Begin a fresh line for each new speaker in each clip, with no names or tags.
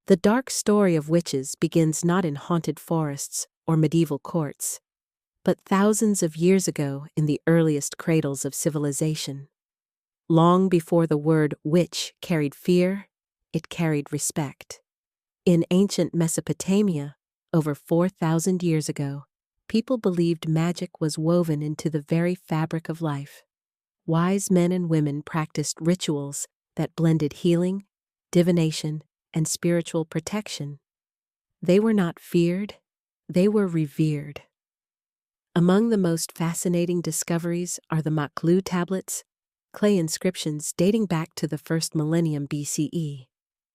The dark story of witches begins not in haunted forests or medieval courts, but thousands of years ago in the earliest cradles of civilization. Long before the word witch carried fear, it carried respect. In ancient Mesopotamia, over 4,000 years ago, people believed magic was woven into the very fabric of life. Wise men and women practiced rituals that blended healing, divination, and spiritual protection. They were not feared, they were revered. Among the most fascinating discoveries are the Maklu tablets, clay inscriptions dating back to the first millennium BCE.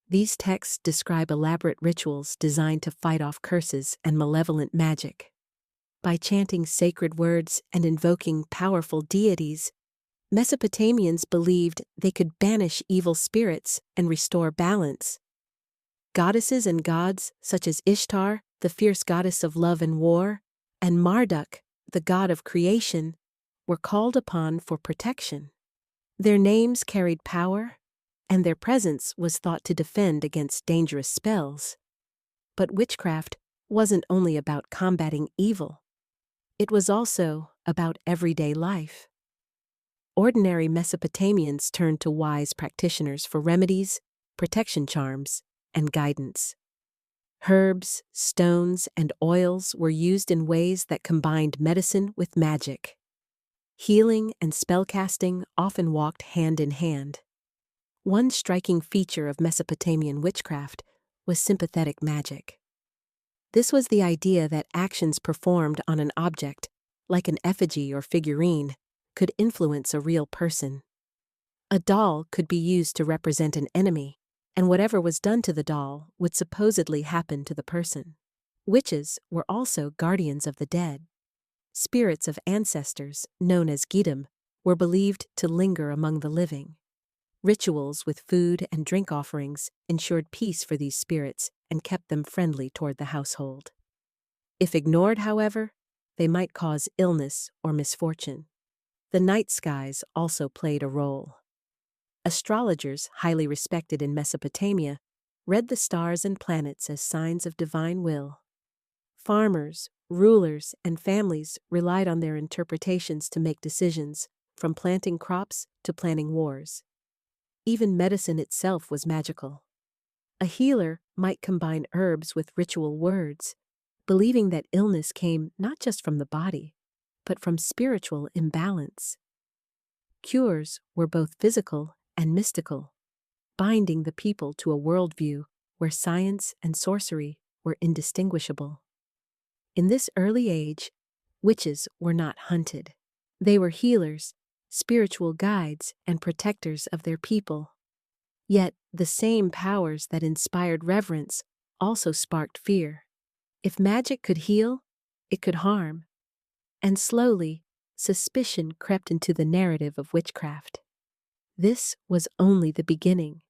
These texts describe elaborate rituals designed to fight off curses and malevolent magic. By chanting sacred words and invoking powerful deities, Mesopotamians believed they could banish evil spirits and restore balance. Goddesses and gods, such as Ishtar, the fierce goddess of love and war, and Marduk, the god of creation, were called upon for protection. Their names carried power, and their presence was thought to defend against dangerous spells. But witchcraft wasn't only about combating evil. It was also about everyday life. Ordinary Mesopotamians turned to wise practitioners for remedies, protection charms, and guidance. Herbs, stones, and oils were used in ways that combined medicine with magic. Healing and spellcasting often walked hand in hand. One striking feature of Mesopotamian witchcraft was sympathetic magic. This was the idea that actions performed on an object, like an effigy or figurine, could influence a real person. A doll could be used to represent an enemy, and whatever was done to the doll would supposedly happen to the person. Witches were also guardians of the dead. Spirits of ancestors, known as Gidam, were believed to linger among the living. Rituals with food and drink offerings ensured peace for these spirits and kept them friendly toward the household. If ignored, however, they might cause illness or misfortune. The night skies also played a role. Astrologers, highly respected in Mesopotamia, read the stars and planets as signs of divine will. Farmers, rulers, and families relied on their interpretations to make decisions, from planting crops to planning wars. Even medicine itself was magical. A healer might combine herbs with ritual words, believing that illness came not just from the body, but from spiritual imbalance. Cures were both physical and mystical, binding the people to a worldview where science and sorcery were indistinguishable. In this early age, witches were not hunted. They were healers, spiritual guides, and protectors of their people. Yet, the same powers that inspired reverence also sparked fear. If magic could heal, it could harm. And slowly, suspicion crept into the narrative of witchcraft. This was only the beginning.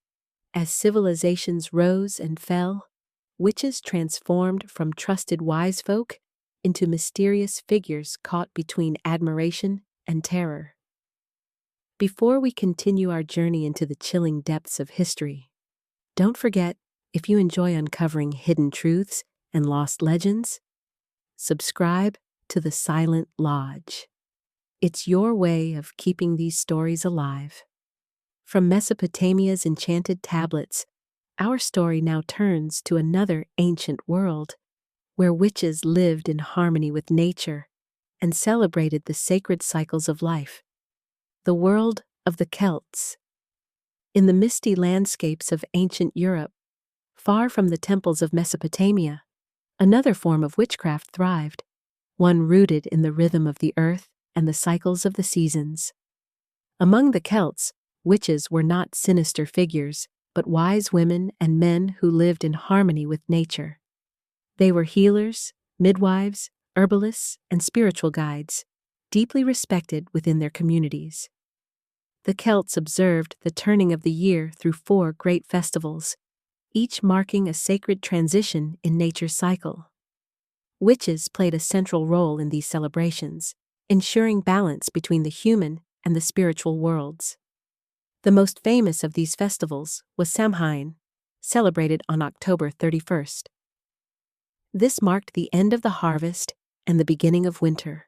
As civilizations rose and fell, witches transformed from trusted wise folk into mysterious figures caught between admiration and terror. Before we continue our journey into the chilling depths of history, don't forget, if you enjoy uncovering hidden truths and lost legends, subscribe to the Silent Lodge. It's your way of keeping these stories alive. From Mesopotamia's enchanted tablets, our story now turns to another ancient world, where witches lived in harmony with nature and celebrated the sacred cycles of life. The world of the Celts. In the misty landscapes of ancient Europe, far from the temples of Mesopotamia, another form of witchcraft thrived, one rooted in the rhythm of the earth and the cycles of the seasons. Among the Celts, witches were not sinister figures, but wise women and men who lived in harmony with nature. They were healers, midwives, herbalists, and spiritual guides, deeply respected within their communities. The Celts observed the turning of the year through 4 great festivals, each marking a sacred transition in nature's cycle. Witches played a central role in these celebrations, ensuring balance between the human and the spiritual worlds. The most famous of these festivals was Samhain, celebrated on October 31st. This marked the end of the harvest and the beginning of winter,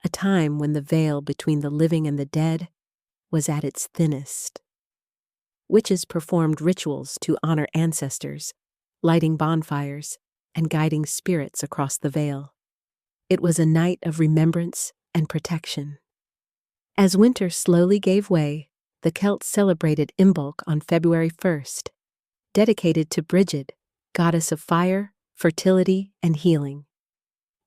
a time when the veil between the living and the dead was at its thinnest. Witches performed rituals to honor ancestors, lighting bonfires and guiding spirits across the veil. It was a night of remembrance and protection. As winter slowly gave way, the Celts celebrated Imbolc on February 1st, dedicated to Brigid, goddess of fire, fertility, and healing.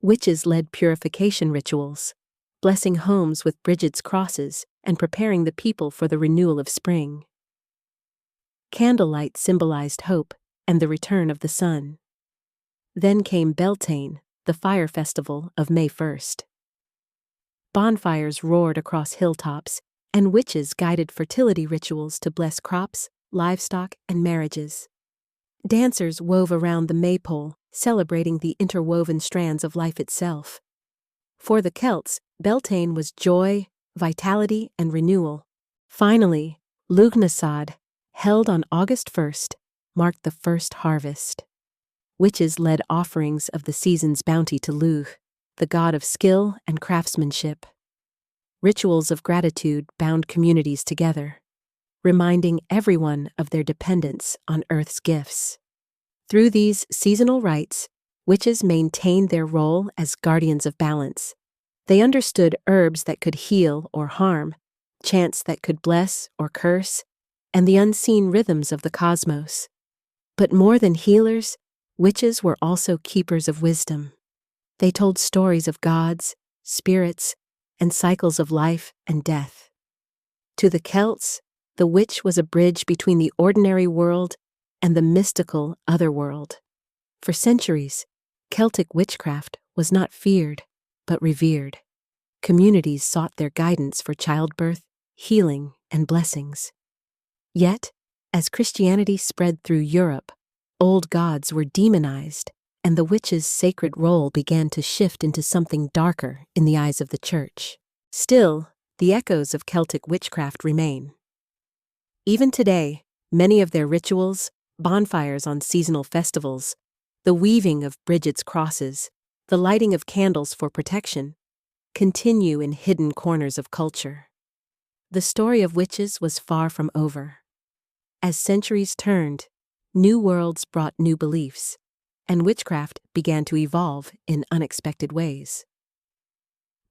Witches led purification rituals, blessing homes with Brigid's crosses and preparing the people for the renewal of spring. Candlelight symbolized hope and the return of the sun. Then came Beltane, the fire festival of May 1st. Bonfires roared across hilltops, and witches guided fertility rituals to bless crops, livestock, and marriages. Dancers wove around the maypole, celebrating the interwoven strands of life itself. For the Celts, Beltane was joy, vitality, and renewal. Finally, Lughnasadh, held on August 1st, marked the first harvest. Witches led offerings of the season's bounty to Lugh, the god of skill and craftsmanship. Rituals of gratitude bound communities together, reminding everyone of their dependence on Earth's gifts. Through these seasonal rites, witches maintained their role as guardians of balance. They understood herbs that could heal or harm, chants that could bless or curse, and the unseen rhythms of the cosmos. But more than healers, witches were also keepers of wisdom. They told stories of gods, spirits, and cycles of life and death. To the Celts, the witch was a bridge between the ordinary world and the mystical otherworld. For centuries, Celtic witchcraft was not feared, but revered. Communities sought their guidance for childbirth, healing, and blessings. Yet, as Christianity spread through Europe, old gods were demonized, and the witch's sacred role began to shift into something darker in the eyes of the Church. Still, the echoes of Celtic witchcraft remain. Even today, many of their rituals, bonfires on seasonal festivals, the weaving of Brigid's crosses, the lighting of candles for protection, continue in hidden corners of culture. The story of witches was far from over. As centuries turned, new worlds brought new beliefs, and witchcraft began to evolve in unexpected ways.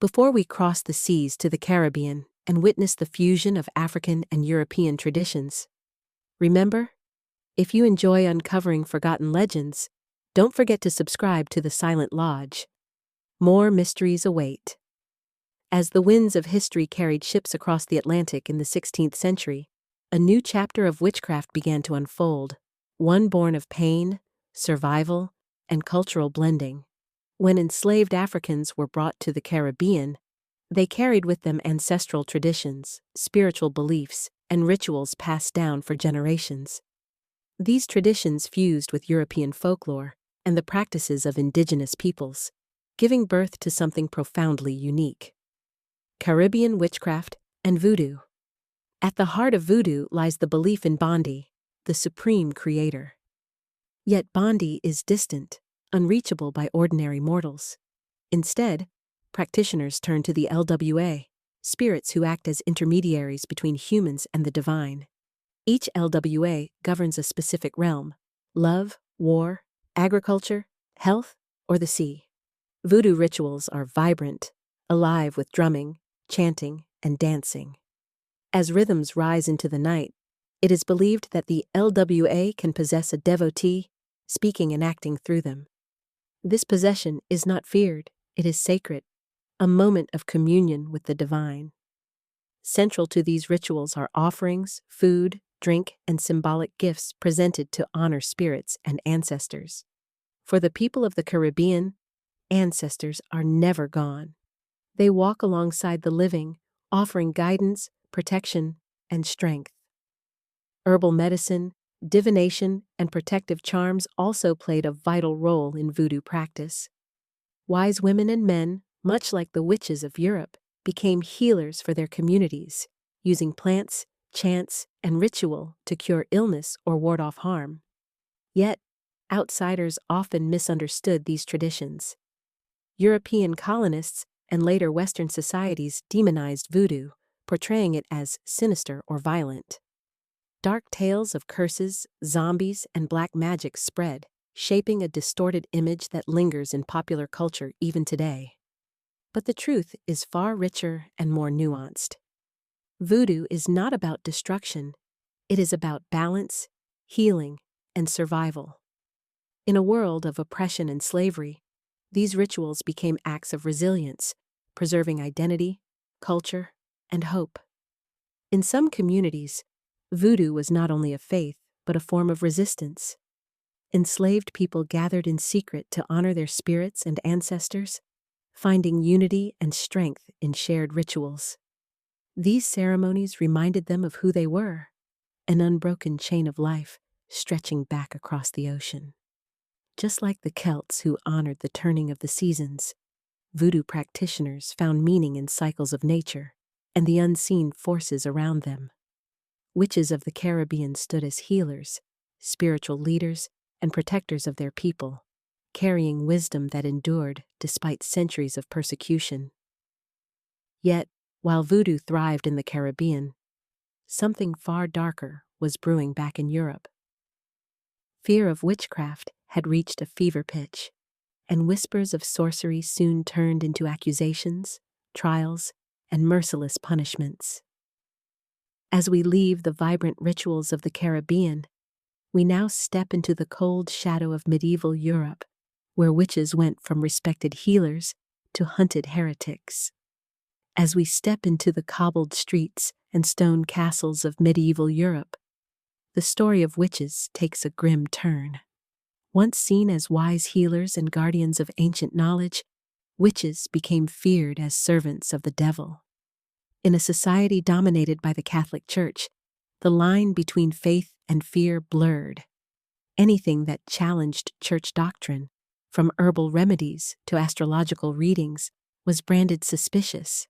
Before we cross the seas to the Caribbean and witness the fusion of African and European traditions, remember, if you enjoy uncovering forgotten legends, don't forget to subscribe to the Silent Lodge. More mysteries await. As the winds of history carried ships across the Atlantic in the 16th century, a new chapter of witchcraft began to unfold, one born of pain, survival, and cultural blending. When enslaved Africans were brought to the Caribbean, they carried with them ancestral traditions, spiritual beliefs, and rituals passed down for generations. These traditions fused with European folklore and the practices of indigenous peoples, giving birth to something profoundly unique: Caribbean witchcraft and voodoo. At the heart of voodoo lies the belief in Bondi, the supreme creator. Yet Bondi is distant, unreachable by ordinary mortals. Instead, practitioners turn to the LWA, spirits who act as intermediaries between humans and the divine. Each LWA governs a specific realm: love, war, agriculture, health, or the sea. Voodoo rituals are vibrant, alive with drumming, chanting, and dancing. As rhythms rise into the night, it is believed that the LWA can possess a devotee, speaking and acting through them. This possession is not feared, it is sacred, a moment of communion with the divine. Central to these rituals are offerings, food, drink, and symbolic gifts presented to honor spirits and ancestors. For the people of the Caribbean, ancestors are never gone. They walk alongside the living, offering guidance, protection, and strength. Herbal medicine, divination, and protective charms also played a vital role in voodoo practice. Wise women and men, much like the witches of Europe, became healers for their communities, using plants, chants, and ritual to cure illness or ward off harm. Yet, outsiders often misunderstood these traditions. European colonists and later Western societies demonized voodoo, portraying it as sinister or violent. Dark tales of curses, zombies, and black magic spread, shaping a distorted image that lingers in popular culture even today. But the truth is far richer and more nuanced. Voodoo is not about destruction, it is about balance, healing, and survival. In a world of oppression and slavery, these rituals became acts of resilience, preserving identity, culture, and hope. In some communities, voodoo was not only a faith, but a form of resistance. Enslaved people gathered in secret to honor their spirits and ancestors, finding unity and strength in shared rituals. These ceremonies reminded them of who they were, an unbroken chain of life stretching back across the ocean. Just like the Celts who honored the turning of the seasons, voodoo practitioners found meaning in cycles of nature and the unseen forces around them. Witches of the Caribbean stood as healers, spiritual leaders, and protectors of their people, carrying wisdom that endured despite centuries of persecution. Yet, while voodoo thrived in the Caribbean, something far darker was brewing back in Europe. Fear of witchcraft had reached a fever pitch, and whispers of sorcery soon turned into accusations, trials, and merciless punishments. As we leave the vibrant rituals of the Caribbean, we now step into the cold shadow of medieval Europe, where witches went from respected healers to hunted heretics. As we step into the cobbled streets and stone castles of medieval Europe, the story of witches takes a grim turn. Once seen as wise healers and guardians of ancient knowledge, witches became feared as servants of the devil. In a society dominated by the Catholic Church, the line between faith and fear blurred. Anything that challenged church doctrine, from herbal remedies to astrological readings, was branded suspicious.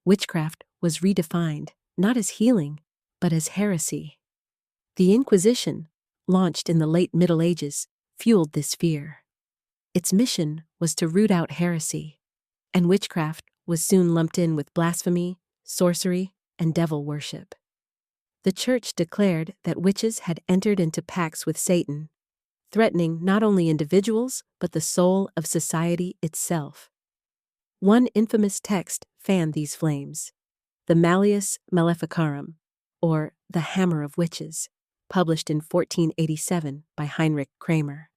Witchcraft was redefined, not as healing, but as heresy. The Inquisition, launched in the late Middle Ages, fueled this fear. Its mission was to root out heresy, and witchcraft was soon lumped in with blasphemy, sorcery, and devil worship. The Church declared that witches had entered into pacts with Satan, threatening not only individuals but the soul of society itself. One infamous text fanned these flames, the Malleus Maleficarum, or the Hammer of Witches, published in 1487 by Heinrich Kramer.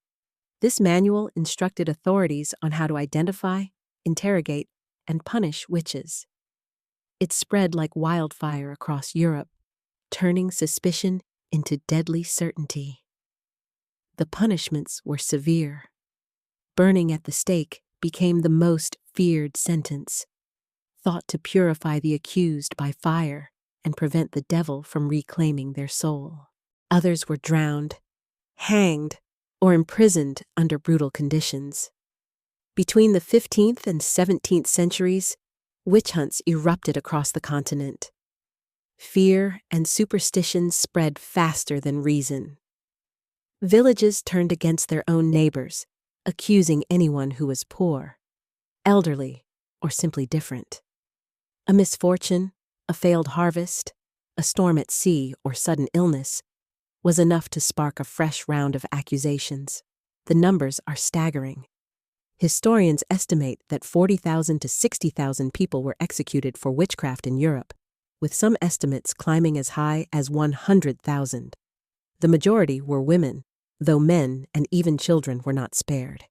This manual instructed authorities on how to identify, interrogate, and punish witches. It spread like wildfire across Europe, turning suspicion into deadly certainty. The punishments were severe. Burning at the stake became the most feared sentence, thought to purify the accused by fire and prevent the devil from reclaiming their soul. Others were drowned, hanged, or imprisoned under brutal conditions. Between the 15th and 17th centuries, witch hunts erupted across the continent. Fear and superstition spread faster than reason. Villages turned against their own neighbors, accusing anyone who was poor, elderly, or simply different. A misfortune, a failed harvest, a storm at sea, or sudden illness was enough to spark a fresh round of accusations. The numbers are staggering. Historians estimate that 40,000 to 60,000 people were executed for witchcraft in Europe, with some estimates climbing as high as 100,000. The majority were women, though men and even children were not spared.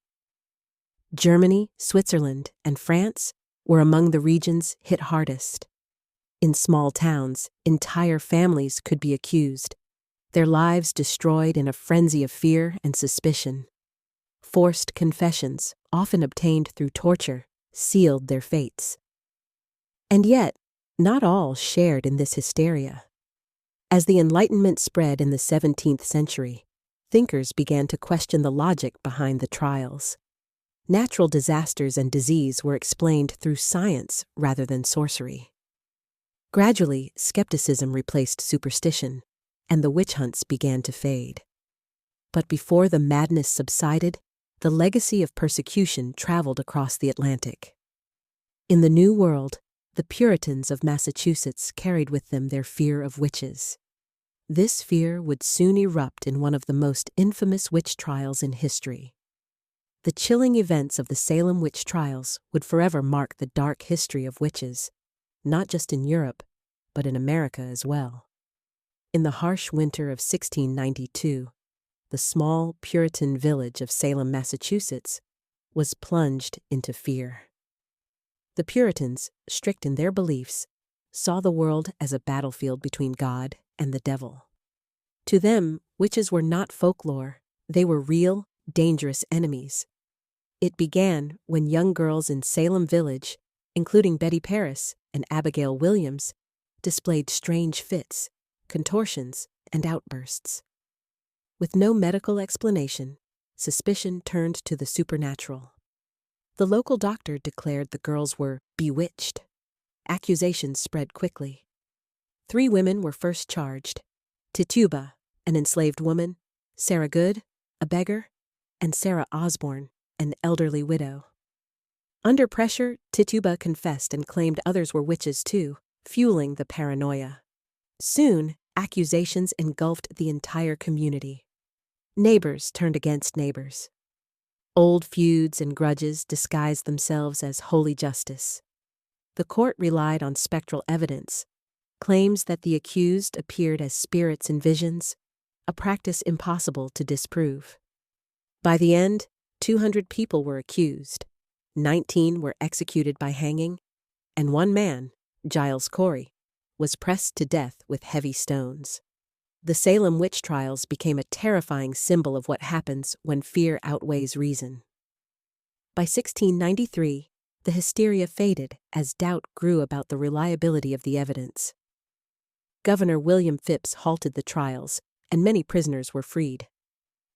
Germany, Switzerland, and France were among the regions hit hardest. In small towns, entire families could be accused, their lives destroyed in a frenzy of fear and suspicion. Forced confessions, often obtained through torture, sealed their fates. And yet, not all shared in this hysteria. As the Enlightenment spread in the 17th century, thinkers began to question the logic behind the trials. Natural disasters and disease were explained through science rather than sorcery. Gradually, skepticism replaced superstition, and the witch hunts began to fade. But before the madness subsided, the legacy of persecution traveled across the Atlantic. In the New World, the Puritans of Massachusetts carried with them their fear of witches. This fear would soon erupt in one of the most infamous witch trials in history. The chilling events of the Salem Witch Trials would forever mark the dark history of witches, not just in Europe, but in America as well. In the harsh winter of 1692, the small Puritan village of Salem, Massachusetts, was plunged into fear. The Puritans, strict in their beliefs, saw the world as a battlefield between God and the devil. To them, witches were not folklore, they were real, dangerous enemies. It began when young girls in Salem Village, including Betty Paris and Abigail Williams, displayed strange fits, contortions, and outbursts. With no medical explanation, suspicion turned to the supernatural. The local doctor declared the girls were bewitched. Accusations spread quickly. 3 women were first charged: Tituba, an enslaved woman; Sarah Good, a beggar; and Sarah Osborne, an elderly widow. Under pressure, Tituba confessed and claimed others were witches too, fueling the paranoia. Soon, accusations engulfed the entire community. Neighbors turned against neighbors. Old feuds and grudges disguised themselves as holy justice. The court relied on spectral evidence, claims that the accused appeared as spirits in visions, a practice impossible to disprove. By the end, 200 people were accused, 19 were executed by hanging, and one man, Giles Corey, was pressed to death with heavy stones. The Salem Witch Trials became a terrifying symbol of what happens when fear outweighs reason. By 1693, the hysteria faded as doubt grew about the reliability of the evidence. Governor William Phips halted the trials, and many prisoners were freed.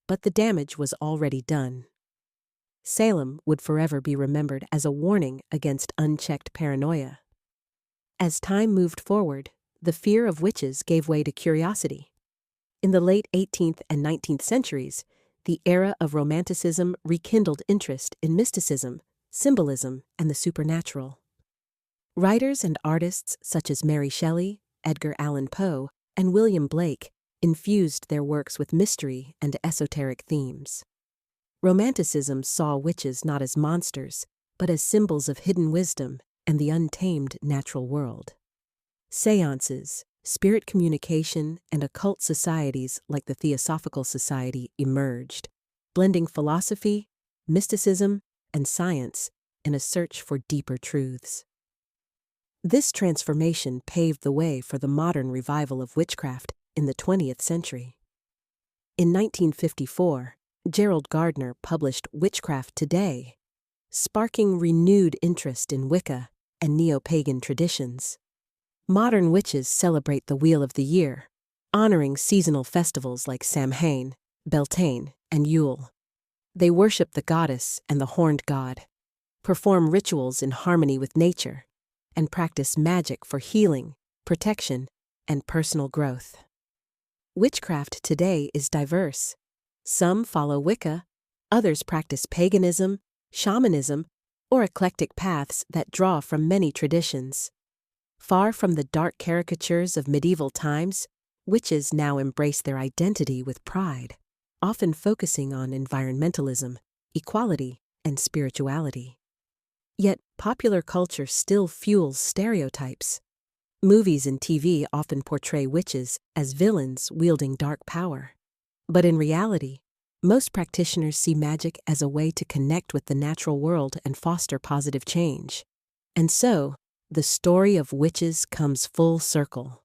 But the damage was already done. Salem would forever be remembered as a warning against unchecked paranoia. As time moved forward, the fear of witches gave way to curiosity. In the late 18th and 19th centuries, the era of Romanticism rekindled interest in mysticism, symbolism, and the supernatural. Writers and artists such as Mary Shelley, Edgar Allan Poe, and William Blake infused their works with mystery and esoteric themes. Romanticism saw witches not as monsters, but as symbols of hidden wisdom and the untamed natural world. Seances, spirit communication, and occult societies like the Theosophical Society emerged, blending philosophy, mysticism, and science in a search for deeper truths. This transformation paved the way for the modern revival of witchcraft in the 20th century. In 1954, Gerald Gardner published Witchcraft Today, sparking renewed interest in Wicca and neo-pagan traditions. Modern witches celebrate the Wheel of the Year, honoring seasonal festivals like Samhain, Beltane, and Yule. They worship the goddess and the horned god, perform rituals in harmony with nature, and practice magic for healing, protection, and personal growth. Witchcraft today is diverse. Some follow Wicca, others practice paganism, shamanism, or eclectic paths that draw from many traditions. Far from the dark caricatures of medieval times, witches now embrace their identity with pride, often focusing on environmentalism, equality, and spirituality. Yet popular culture still fuels stereotypes. Movies and TV often portray witches as villains wielding dark power. But in reality, most practitioners see magic as a way to connect with the natural world and foster positive change. And so, the story of witches comes full circle.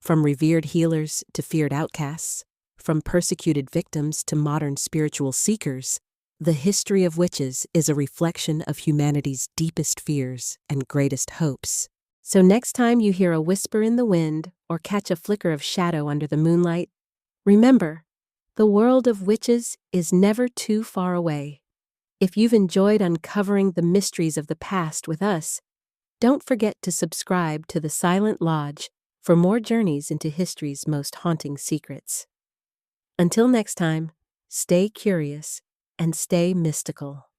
From revered healers to feared outcasts, from persecuted victims to modern spiritual seekers, the history of witches is a reflection of humanity's deepest fears and greatest hopes. So next time you hear a whisper in the wind or catch a flicker of shadow under the moonlight, remember, the world of witches is never too far away. If you've enjoyed uncovering the mysteries of the past with us, don't forget to subscribe to The Silent Lodge for more journeys into history's most haunting secrets. Until next time, stay curious, and stay mystical.